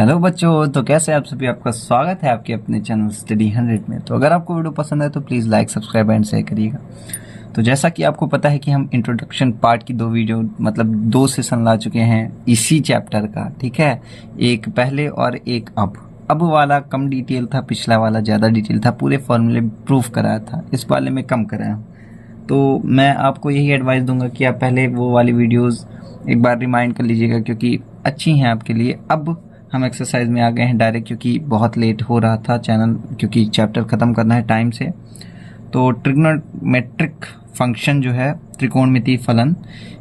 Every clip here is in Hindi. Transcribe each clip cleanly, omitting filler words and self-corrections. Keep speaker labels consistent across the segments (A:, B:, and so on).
A: हेलो बच्चों, तो कैसे आप सभी। आपका स्वागत है आपके अपने चैनल स्टडी 100 में। तो अगर आपको वीडियो पसंद है तो please like, subscribe and share करिएगा। तो जैसा कि आपको पता है कि हम इंट्रोडक्शन पार्ट की 2 वीडियो मतलब 2 सेशन ला चुके हैं इसी चैप्टर का, ठीक है। एक पहले और एक अब वाला कम डिटेल था, पिछला वाला ज़्यादा डिटेल था, पूरे फॉर्मूले प्रूफ कराया था, इस वाले में कम कराया हूँ। तो मैं आपको यही एडवाइस दूंगा कि आप पहले वो वाली वीडियोस एक बार रिमाइंड कर लीजिएगा, क्योंकि अच्छी हैं आपके लिए। अब हम एक्सरसाइज में आ गए हैं डायरेक्ट, क्योंकि बहुत लेट हो रहा था चैनल, क्योंकि चैप्टर ख़त्म करना है टाइम से। तो ट्रिग्नोमेट्रिक फंक्शन जो है, त्रिकोणमितीय फलन,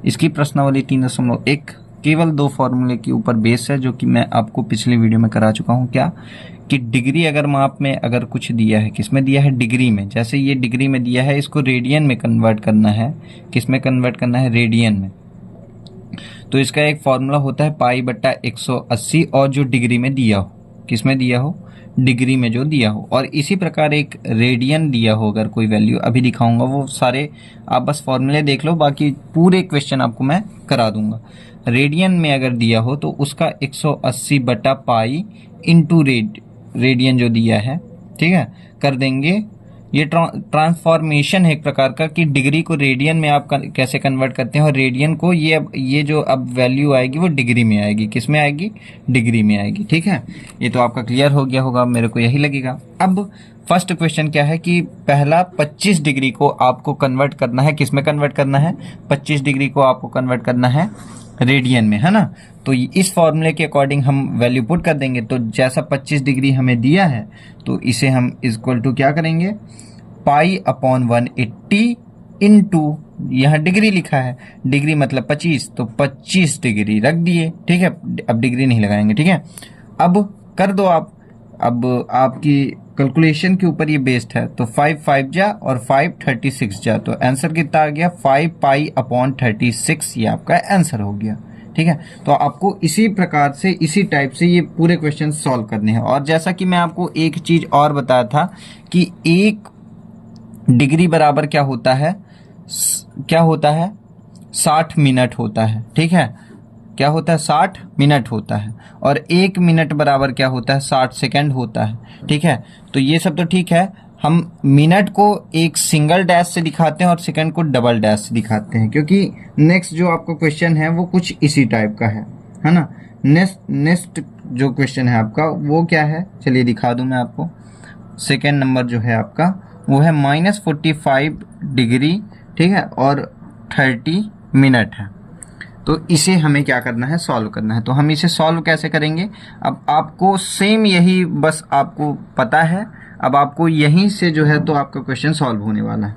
A: इसकी प्रश्नावली 3.1 केवल 2 फॉर्मूले के ऊपर बेस है, जो कि मैं आपको पिछली वीडियो में करा चुका हूँ। क्या कि डिग्री अगर माप में अगर कुछ दिया है, किस में दिया है, डिग्री में। जैसे ये डिग्री में दिया है, इसको रेडियन में कन्वर्ट करना है। किस में कन्वर्ट करना है? रेडियन में। तो इसका एक फॉर्मूला होता है पाई/180, और जो डिग्री में दिया हो, किस में दिया हो, डिग्री में जो दिया हो। और इसी प्रकार एक रेडियन दिया हो, अगर कोई वैल्यू अभी दिखाऊंगा, वो सारे आप बस फॉर्मूले देख लो, बाकी पूरे क्वेश्चन आपको मैं करा दूंगा। रेडियन में अगर दिया हो तो उसका 180/पाई इंटू रेडियन जो दिया है, ठीक है, कर देंगे। ये ट्रांसफॉर्मेशन है एक प्रकार का, कि डिग्री को रेडियन में आप कैसे कन्वर्ट करते हैं, और रेडियन को ये जो अब वैल्यू आएगी वो डिग्री में आएगी। किस में आएगी? डिग्री में आएगी, ठीक है। ये तो आपका क्लियर हो गया होगा, मेरे को यही लगेगा। अब फर्स्ट क्वेश्चन क्या है कि पहला 25 डिग्री को आपको कन्वर्ट करना है। किस में कन्वर्ट करना है? 25 डिग्री को आपको कन्वर्ट करना है रेडियन में, है ना। तो इस फॉर्मूले के अकॉर्डिंग हम वैल्यू पुट कर देंगे। तो जैसा 25 डिग्री हमें दिया है, तो इसे हम इक्वल टू क्या करेंगे, पाई/180 इंटू, यहाँ डिग्री लिखा है, डिग्री मतलब 25, तो 25 डिग्री रख दिए, ठीक है। अब डिग्री नहीं लगाएंगे, ठीक है। अब कर दो आप, अब आपकी कैलकुलेशन के ऊपर ये बेस्ड है। तो 5 5 जा और 5 36 जा, तो आंसर कितना आ गया? 5 पाई/36, ये आपका आंसर हो गया, ठीक है। तो आपको इसी प्रकार से, इसी टाइप से ये पूरे क्वेश्चन सॉल्व करने हैं। और जैसा कि मैं आपको एक चीज और बताया था कि 1 डिग्री बराबर क्या होता है, 60 मिनट होता है, ठीक है। क्या होता है? 60 मिनट होता है। और 1 मिनट बराबर क्या होता है? 60 सेकंड होता है, ठीक है। तो ये सब तो ठीक है। हम मिनट को एक सिंगल डैश से दिखाते हैं और सेकंड को डबल डैश से दिखाते हैं, क्योंकि नेक्स्ट जो आपका क्वेश्चन है वो कुछ इसी टाइप का है ना। नेक्स्ट जो क्वेश्चन है आपका वो क्या है, चलिए दिखा दूं मैं आपको। सेकेंड नंबर जो है आपका वो है -45 डिग्री, ठीक है, और 30 मिनट है। तो इसे हमें क्या करना है? सॉल्व करना है। तो हम इसे सॉल्व कैसे करेंगे? अब आपको सेम यही, बस आपको पता है, अब आपको यहीं से जो है तो आपका क्वेश्चन सॉल्व होने वाला है।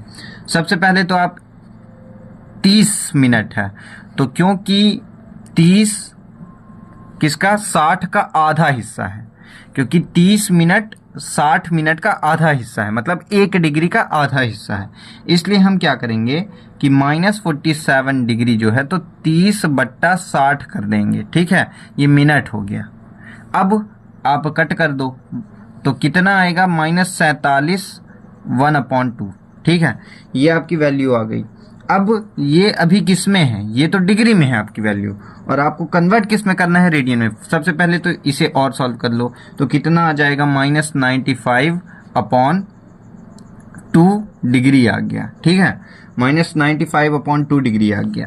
A: सबसे पहले तो आप 30 मिनट है, तो क्योंकि 30 किसका? 60 का आधा हिस्सा है, क्योंकि 30 मिनट 60 मिनट का आधा हिस्सा है, मतलब 1 डिग्री का आधा हिस्सा है। इसलिए हम क्या करेंगे कि -47 डिग्री जो है तो 30/60 कर देंगे, ठीक है। ये मिनट हो गया। अब आप कट कर दो, तो कितना आएगा? -47 1/2, ठीक है। ये आपकी वैल्यू आ गई। अब ये अभी किस में है? ये तो डिग्री में है आपकी वैल्यू, और आपको कन्वर्ट किस में करना है? रेडियन में। सबसे पहले तो इसे और सॉल्व कर लो, तो कितना आ जाएगा? -95/2 डिग्री आ गया, ठीक है। -95/2 डिग्री आ गया।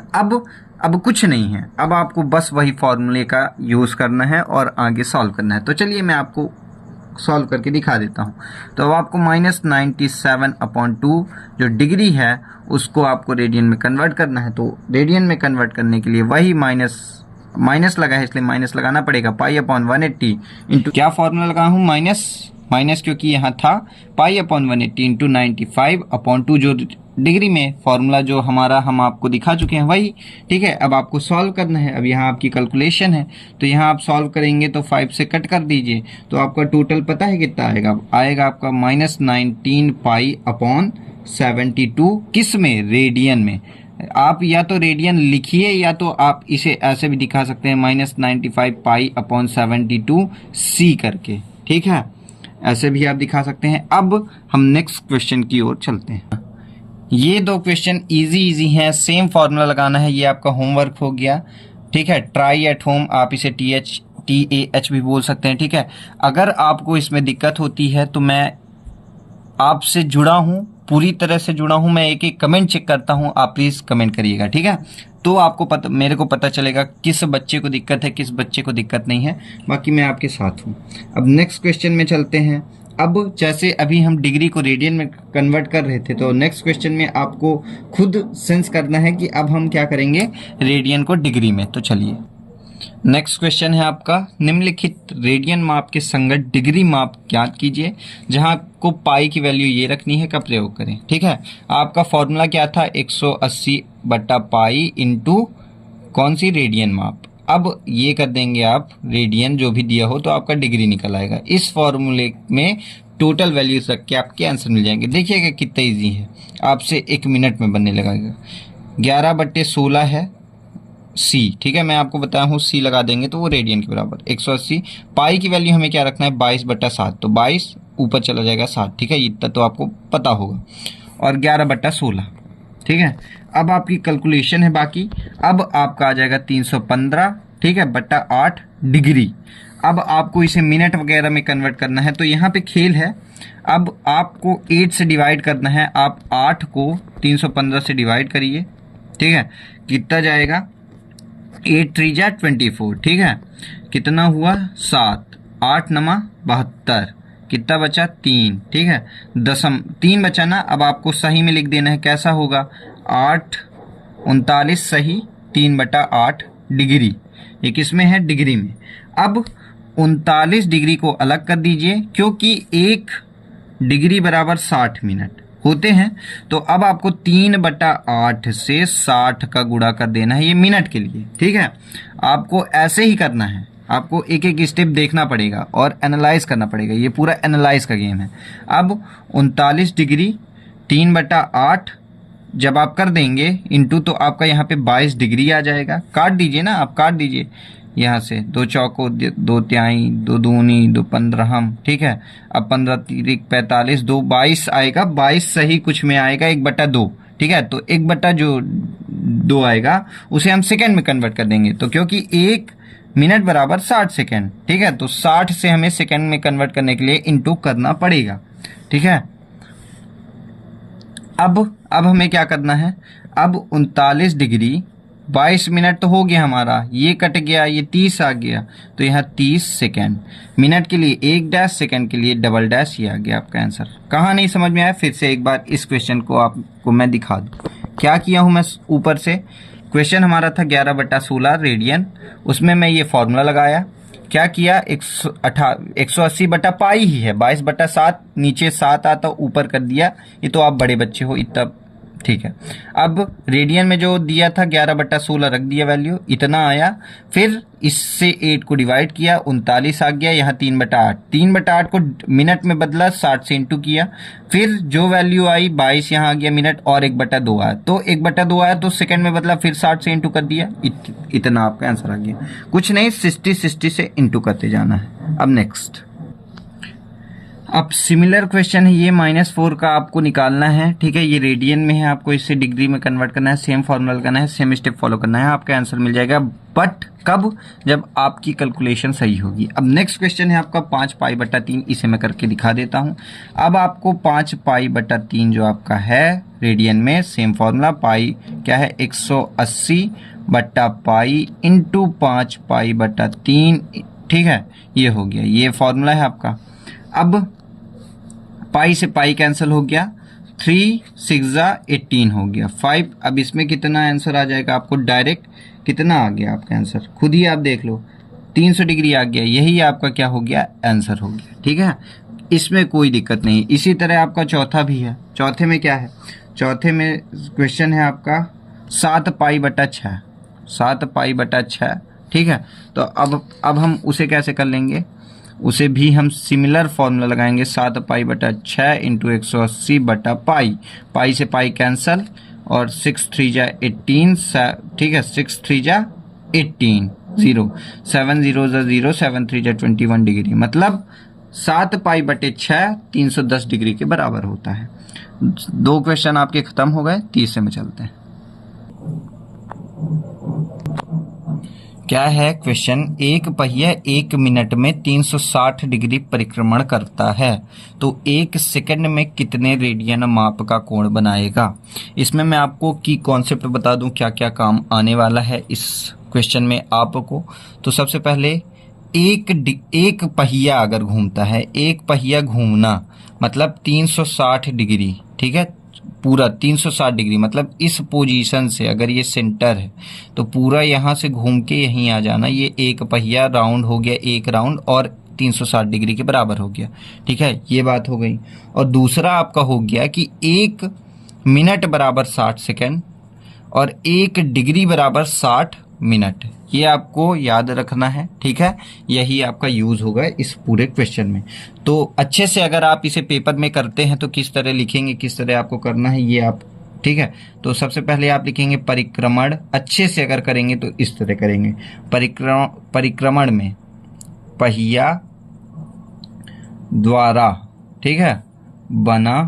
A: अब कुछ नहीं है, अब आपको बस वही फॉर्मूले का यूज करना है और आगे सॉल्व करना है। तो चलिए मैं आपको सॉल्व करके दिखा देता हूँ। तो अब आपको -97/2 जो डिग्री है उसको आपको रेडियन में कन्वर्ट करना है। तो रेडियन में कन्वर्ट करने के लिए वही माइनस लगा है, इसलिए माइनस लगाना पड़ेगा। पाई/180 इंटू, क्या फॉर्मूला लगा हूँ? माइनस क्योंकि यहाँ था, पाई/180 इंटू 95/2 जो डिग्री में फॉर्मूला जो हमारा हम आपको दिखा चुके हैं वही, ठीक है। अब आपको सॉल्व करना है। अब यहाँ आपकी कैलकुलेशन है, तो यहाँ आप सॉल्व करेंगे तो 5 से कट कर दीजिए, तो आपका टोटल पता है कितना आएगा? आएगा आपका -19 पाई/72। किस में? रेडियन में। आप या तो रेडियन लिखिए या तो आप इसे ऐसे भी दिखा सकते हैं, -95 पाई/72 सी करके, ठीक है। ऐसे भी आप दिखा सकते हैं। अब हम नेक्स्ट क्वेश्चन की ओर चलते हैं। ये 2 क्वेश्चन इजी हैं, सेम फॉर्मूला लगाना है। ये आपका होमवर्क हो गया, ठीक है। ट्राई एट होम, आप इसे TH TAH भी बोल सकते हैं, ठीक है। अगर आपको इसमें दिक्कत होती है तो मैं आपसे जुड़ा हूं, पूरी तरह से जुड़ा हूं, मैं एक एक कमेंट चेक करता हूं, आप प्लीज कमेंट करिएगा, ठीक है। तो आपको पता, मेरे को पता चलेगा किस बच्चे को दिक्कत है, किस बच्चे को दिक्कत नहीं है। बाकी मैं आपके साथ हूं। अब नेक्स्ट क्वेश्चन में चलते हैं। अब जैसे अभी हम डिग्री को रेडियन में कन्वर्ट कर रहे थे, तो नेक्स्ट क्वेश्चन में आपको खुद सेंस करना है कि अब हम क्या करेंगे रेडियन को डिग्री में। तो चलिए नेक्स्ट क्वेश्चन है आपका, निम्नलिखित रेडियन माप के संगत डिग्री माप ज्ञात कीजिए, जहां आपको पाई की वैल्यू ये रखनी है, का प्रयोग करें, ठीक है। आपका फॉर्मूला क्या था, 180 बट्टा पाई इंटू कौन सी रेडियन माप। अब ये कर देंगे आप, रेडियन जो भी दिया हो तो आपका डिग्री निकल आएगा। इस फॉर्मूले में टोटल वैल्यूज रख के आपके आंसर मिल जाएंगे। देखिएगा कितना ईजी है, आपसे 1 मिनट में बनने लगेगा। 11/16 है C, ठीक है, मैं आपको बताया हूँ C लगा देंगे तो वो रेडियन के बराबर 180। पाई की वैल्यू हमें क्या रखना है, 22/7, तो 22 ऊपर चला जाएगा 7, ठीक है, इतना तो आपको पता होगा। और 11/16, ठीक है। अब आपकी कैलकुलेशन है बाकी। अब आपका आ जाएगा 315, ठीक है, बट्टा 8 डिग्री। अब आपको इसे मिनट वगैरह में कन्वर्ट करना है, तो यहाँ पे खेल है। अब आपको 8 से डिवाइड करना है, आप 8 को 315 से डिवाइड करिए, ठीक है, कितना जाएगा 8 3 जा 24, ठीक है, कितना हुआ 7, 8 9 72, कितना बचा 3, ठीक है, 3 बचा ना। अब आपको सही में लिख देना है, कैसा होगा 8 39 सही 3/8 डिग्री, ये किस में है डिग्री में। अब 39 डिग्री को अलग कर दीजिए, क्योंकि 1 डिग्री बराबर 60 मिनट होते हैं। तो अब आपको 3/8 से 60 का गुणा कर देना है, ये मिनट के लिए, ठीक है। आपको ऐसे ही करना है, आपको एक एक स्टेप देखना पड़ेगा और एनालाइज करना पड़ेगा, ये पूरा एनालाइज का गेम है। अब 39 डिग्री 3/8 जब आप कर देंगे इंटू, तो आपका यहाँ पे 22 डिग्री आ जाएगा। काट दीजिए ना, आप काट दीजिए यहाँ से, 2 चौको 2 तिहाई 2 दूनी 2 15, ठीक है। अब 15 3 45 2 22 आएगा, 22 सही कुछ में आएगा 1/2, ठीक है। तो 1/2 आएगा, उसे हम सेकंड में कन्वर्ट कर देंगे, तो क्योंकि 1 मिनट बराबर 60 सेकंड, ठीक है, तो 60 से हमें सेकंड में कन्वर्ट करने के लिए इंटू करना पड़ेगा, ठीक है। अब हमें क्या करना है, अब 39 डिग्री 22 मिनट तो हो गया हमारा, ये कट गया, ये 30 आ गया, तो यहाँ 30 सेकेंड। मिनट के लिए 1 सेकेंड के लिए $, ये आ गया आपका आंसर। कहाँ नहीं समझ में आया, फिर से एक बार इस क्वेश्चन को आपको मैं दिखा दूँ। क्या किया हूँ मैं, ऊपर से क्वेश्चन हमारा था 11/16 रेडियन, उसमें मैं ये फॉर्मूला लगाया। क्या किया, 180 बटा पाई ही है, 22/7, नीचे 7 आता ऊपर कर दिया, ये तो आप बड़े बच्चे हो इतना, ठीक है। अब रेडियन में जो दिया था 11/16 रख दिया वैल्यू, इतना आया। फिर इससे 8 को डिवाइड किया, 39 आ गया, यहाँ 3/8, 3/8 को मिनट में बदला, 60 से इंटू किया, फिर जो वैल्यू आई 22 यहाँ आ गया मिनट, और 1/2 आया, तो 1/2 आया तो सेकंड में बदला, फिर 60 से इंटू कर दिया, इतना आपका आंसर आ गया। कुछ नहीं, 60 से इंटू करते जाना है। अब नेक्स्ट, अब सिमिलर क्वेश्चन है ये, -4 का आपको निकालना है, ठीक है, ये रेडियन में है, आपको इसे डिग्री में कन्वर्ट करना है, सेम फॉर्मूला लगाना है, सेम स्टेप फॉलो करना है, आपका आंसर मिल जाएगा। बट कब, जब आपकी कैलकुलेशन सही होगी। अब नेक्स्ट क्वेश्चन है आपका 5π/3, इसे मैं करके दिखा देता हूं। अब आपको 5π/3 जो आपका है रेडियन में, सेम फॉर्मूला, पाई क्या है 180/π इंटू 5π/3, ठीक है, ये हो गया, ये फॉर्मूला है आपका। अब पाई से पाई कैंसिल हो गया, 3 6 18 हो गया 5। अब इसमें कितना आंसर आ जाएगा आपको, डायरेक्ट कितना आ गया आपका आंसर, खुद ही आप देख लो, 300 डिग्री आ गया, यही आपका क्या हो गया आंसर हो गया, ठीक है, इसमें कोई दिक्कत नहीं। इसी तरह आपका चौथा भी है। चौथे में क्या है, चौथे में क्वेश्चन है आपका 7π/6, 7π/6, ठीक है। तो अब हम उसे कैसे कर लेंगे, उसे भी हम सिमिलर फॉर्मूला लगाएंगे, 7π/6 इंटू 180/पाई, पाई से पाई कैंसल, और 6 3 18, ठीक है, 6 3 18, 0 7 0 0, 7 3 21 डिग्री, मतलब 7π/6 310 डिग्री के बराबर होता है। 2 क्वेश्चन आपके खत्म हो गए, तीसरे में चलते हैं। क्या है क्वेश्चन, एक पहिया 1 मिनट में 360 डिग्री परिक्रमण करता है तो 1 सेकंड में कितने रेडियन माप का कोण बनाएगा। इसमें मैं आपको की कॉन्सेप्ट बता दूं क्या क्या काम आने वाला है इस क्वेश्चन में आपको। तो सबसे पहले एक पहिया अगर घूमता है, एक पहिया घूमना मतलब 360 डिग्री, ठीक है, पूरा 360 डिग्री मतलब इस पोजीशन से अगर ये सेंटर है तो पूरा यहाँ से घूम के यहीं आ जाना। ये एक पहिया राउंड हो गया, एक राउंड और 360 डिग्री के बराबर हो गया, ठीक है, ये बात हो गई। और दूसरा आपका हो गया कि 1 मिनट बराबर 60 सेकेंड और 1 डिग्री बराबर 60 मिनट। ये आपको याद रखना है, ठीक है, यही आपका यूज होगा इस पूरे क्वेश्चन में। तो अच्छे से अगर आप इसे पेपर में करते हैं तो किस तरह लिखेंगे, किस तरह आपको करना है ये आप, ठीक है। तो सबसे पहले आप लिखेंगे परिक्रमण, अच्छे से अगर करेंगे तो इस तरह करेंगे, परिक्रमण में पहिया द्वारा, ठीक है, बना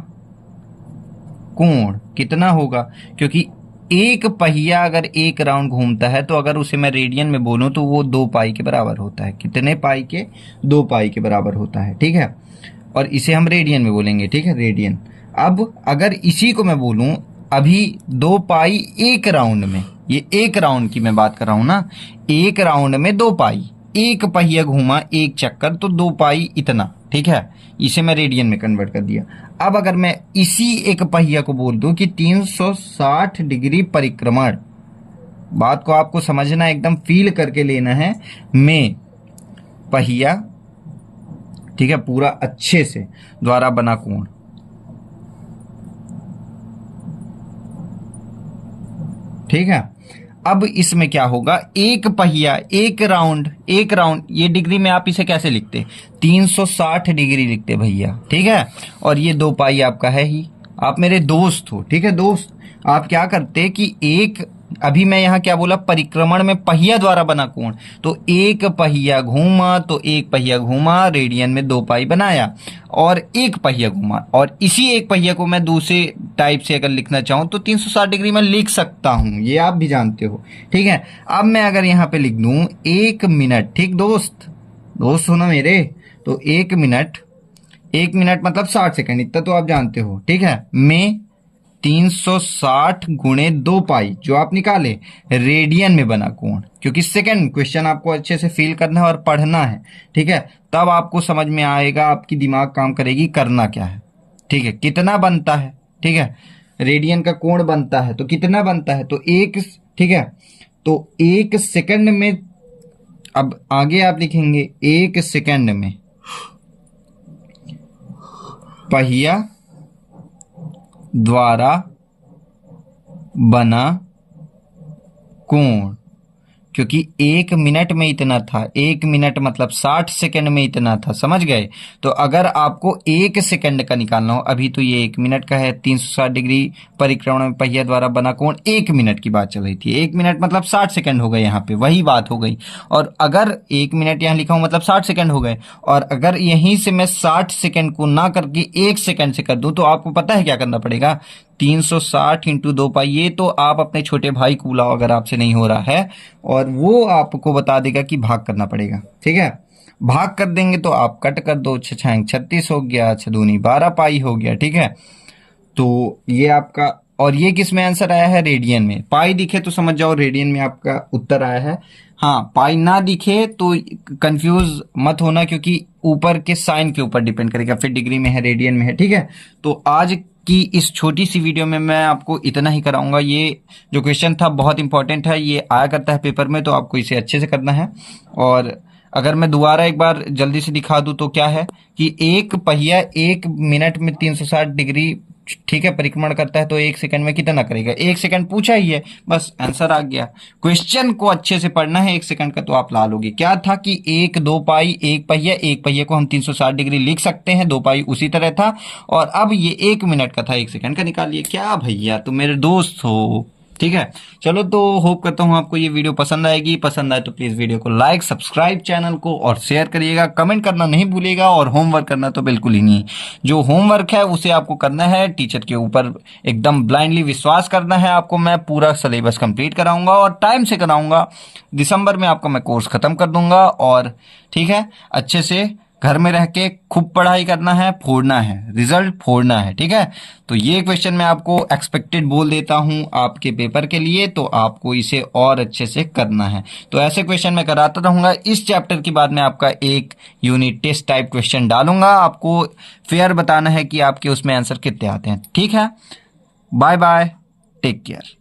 A: कोण कितना होगा, क्योंकि एक पहिया अगर एक राउंड घूमता है तो अगर उसे मैं रेडियन में बोलूं तो वो 2 पाई के बराबर होता है। कितने पाई के? 2 पाई के बराबर होता है, ठीक है। और इसे हम रेडियन में बोलेंगे, ठीक है, रेडियन। अब अगर इसी को मैं बोलूं अभी 2 पाई एक राउंड में, ये एक राउंड की मैं बात कर रहा हूं ना, एक राउंड में 2 पाई, एक पहिया घूमा एक चक्कर तो 2 पाई इतना, ठीक है, इसे मैं रेडियन में कन्वर्ट कर दिया। अब अगर मैं इसी एक पहिया को बोल दूं कि 360 डिग्री परिक्रमण, बात को आपको समझना, एकदम फील करके लेना है, में पहिया, ठीक है, पूरा अच्छे से द्वारा बना कोण, ठीक है। अब इसमें क्या होगा, एक पहिया एक राउंड, ये डिग्री में आप इसे कैसे लिखते, 360 डिग्री लिखते भैया, ठीक है। और ये 2 पाई आपका है ही, आप मेरे दोस्त हो, ठीक है दोस्त। आप क्या करते कि एक, अभी मैं यहाँ क्या बोला, परिक्रमण में पहिया द्वारा बना कोण, तो एक पहिया घूमा तो एक पहिया घूमा, रेडियन में 2 पाई बनाया, और एक पहिया घूमा, और इसी एक पहिया को मैं दूसरे टाइप से अगर लिखना चाहूं तो 360 डिग्री में लिख सकता हूं, ये आप भी जानते हो, ठीक है। अब मैं अगर यहाँ पे लिख दूं 1 मिनट, ठीक दोस्त हो ना मेरे, तो 1 मिनट, 1 मिनट मतलब 60 सेकंड, इतना तो आप जानते हो, ठीक है, में 360 गुणे 2 पाई जो आप निकाले रेडियन में बना कोण, क्योंकि सेकंड क्वेश्चन आपको अच्छे से फील करना है और पढ़ना है, ठीक है, तब आपको समझ में आएगा, आपकी दिमाग काम करेगी करना क्या है, ठीक है। कितना बनता है, ठीक है, रेडियन का कोण बनता है तो कितना बनता है, तो 1, ठीक है, तो 1 सेकंड में, अब आगे आप लिखेंगे 1 सेकंड में पहिया द्वारा बना कोण, क्योंकि 1 मिनट में इतना था, 1 मिनट मतलब 60 सेकंड में इतना था, समझ गए। तो अगर आपको 1 सेकंड का निकालना हो, अभी तो ये 1 मिनट का है, 360 डिग्री परिक्रमण में पहिया द्वारा बना कोण 1 मिनट की बात चल रही थी, 1 मिनट मतलब 60 सेकंड हो गए, यहाँ पे वही बात हो गई। और अगर 1 मिनट यहाँ लिखा हूं मतलब 60 सेकंड हो गए, और अगर यहीं से मैं 60 सेकंड को ना करके 1 सेकंड से कर दूं तो आपको पता है क्या करना पड़ेगा, 360 इंटू 2 पाई, ये तो आप अपने छोटे भाई को बुलाओ अगर आपसे नहीं हो रहा है, और वो आपको बता देगा कि भाग करना पड़ेगा, ठीक है। भाग कर देंगे तो आप कट कर दो, 6 छांग 36 हो गया, 6 दूनी 12 पाई हो गया, ठीक है। तो ये आपका, और ये किस में आंसर आया है, रेडियन में। पाई दिखे तो समझ जाओ रेडियन में आपका उत्तर आया है। हाँ, पाई ना दिखे तो कंफ्यूज मत होना, क्योंकि ऊपर के साइन के ऊपर डिपेंड करेगा, फिर डिग्री में है रेडियन में है, ठीक है। तो आज कि इस छोटी सी वीडियो में मैं आपको इतना ही कराऊंगा। ये जो क्वेश्चन था बहुत इंपॉर्टेंट है, ये आया करता है पेपर में, तो आपको इसे अच्छे से करना है। और अगर मैं दोबारा एक बार जल्दी से दिखा दूं तो क्या है कि एक पहिया 1 मिनट में 360 डिग्री, ठीक है, परिक्रमण करता है, तो 1 सेकंड में कितना करेगा, 1 सेकंड पूछा ही है, बस आंसर आ गया। क्वेश्चन को अच्छे से पढ़ना है, 1 सेकंड का तो आप ला लोगे। क्या था कि 1 2 पाई, एक पहिया को हम 360 डिग्री लिख सकते हैं, 2 पाई उसी तरह था, और अब ये 1 मिनट का था, 1 सेकंड का निकालिए। क्या भैया तुम मेरे दोस्त हो। ठीक है। चलो तो होप करता हूँ आपको ये वीडियो पसंद आएगी। पसंद आए तो प्लीज वीडियो को लाइक, सब्सक्राइब चैनल को और शेयर करिएगा। कमेंट करना नहीं भूलिएगा और होमवर्क करना तो बिल्कुल ही नहीं। जो होमवर्क है उसे आपको करना है, टीचर के ऊपर एकदम ब्लाइंडली विश्वास करना है आपको। मैं पूरा सिलेबस कंप्लीट कराऊंगा और टाइम से कराऊंगा। दिसंबर में आपका मैं कोर्स खत्म कर दूंगा और ठीक है, अच्छे से घर में रह के खूब पढ़ाई करना है, फोड़ना है, रिजल्ट फोड़ना है। ठीक है, तो ये क्वेश्चन मैं आपको एक्सपेक्टेड बोल देता हूं आपके पेपर के लिए, तो आपको इसे और अच्छे से करना है। तो ऐसे क्वेश्चन मैं कराता रहूंगा। इस चैप्टर के बाद मैं आपका एक यूनिट टेस्ट टाइप क्वेश्चन डालूंगा। आपको फेयर बताना है कि आपके उसमें आंसर कितने आते हैं। ठीक है, बाय बाय, टेक केयर।